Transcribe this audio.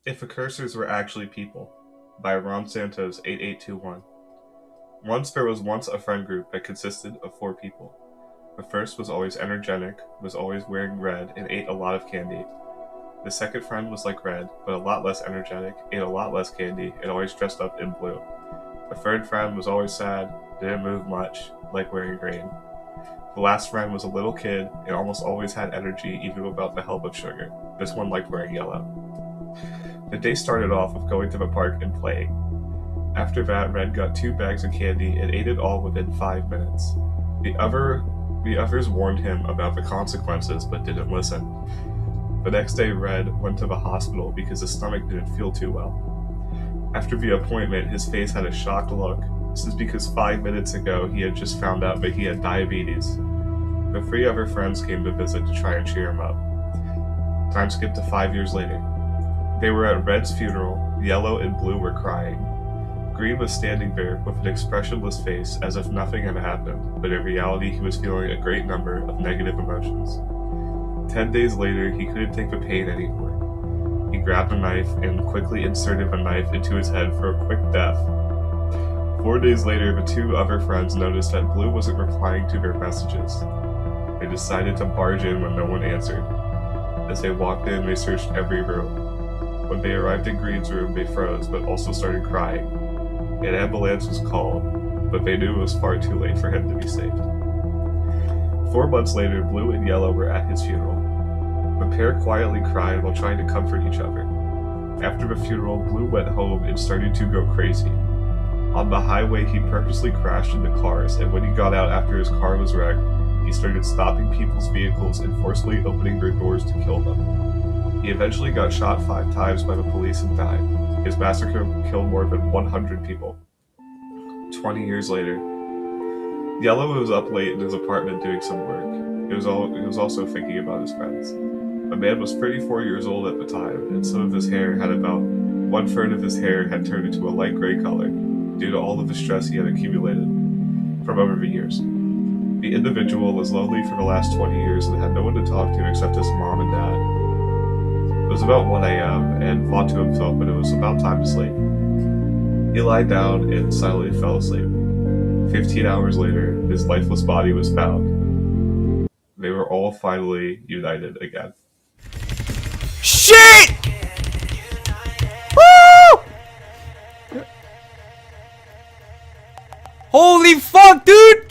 If Precursors Were Actually People by Ron Santos 8821. There was once a friend group that consisted of 4 people. The first was always energetic, was always wearing red, and ate a lot of candy. The second friend was like red, but a lot less energetic, ate a lot less candy, and always dressed up in blue. The third friend was always sad, didn't move much, like wearing green. The last friend was a little kid and almost always had energy even without the help of sugar. This one liked wearing yellow. The day started off with going to the park and playing. After that, Red got 2 bags of candy and ate it all within 5 minutes. The others warned him about the consequences but didn't listen. The next day, Red went to the hospital because his stomach didn't feel too well. After the appointment, his face had a shocked look. This is because 5 minutes ago he had just found out that he had diabetes. The 3 other friends came to visit to try and cheer him up. Time skipped to 5 years later. They were at Red's funeral. Yellow and blue were crying. Green was standing there with an expressionless face as if nothing had happened, but in reality he was feeling a great number of negative emotions. 10 days later, he couldn't take the pain anymore. He grabbed a knife and quickly inserted the knife into his head for a quick death. 4 days later, the 2 other friends noticed that Blue wasn't replying to their messages. They decided to barge in when no one answered. As they walked in, they searched every room. When they arrived in Green's room, they froze, but also started crying. An ambulance was called, but they knew it was far too late for him to be saved. 4 months later, Blue and Yellow were at his funeral. The pair quietly cried while trying to comfort each other. After the funeral, Blue went home and started to go crazy. On the highway, he purposely crashed into cars, and when he got out after his car was wrecked, he started stopping people's vehicles and forcefully opening their doors to kill them. He eventually got shot 5 times by the police and died. His massacre killed more than 100 people. 20 years later, Yellow was up late in his apartment doing some work. He was also thinking about his friends. The man was 34 years old at the time, and some of his hair had about 1/3 of his hair had turned into a light gray color due to all of the stress he had accumulated from over the years. The individual was lonely for the last 20 years and had no one to talk to except his mom and dad. It was about 1 a.m. and thought to himself that it was about time to sleep. He lied down and silently fell asleep. 15 hours later, his lifeless body was found. They were all finally united again. Shit! Woo! Holy fuck, dude!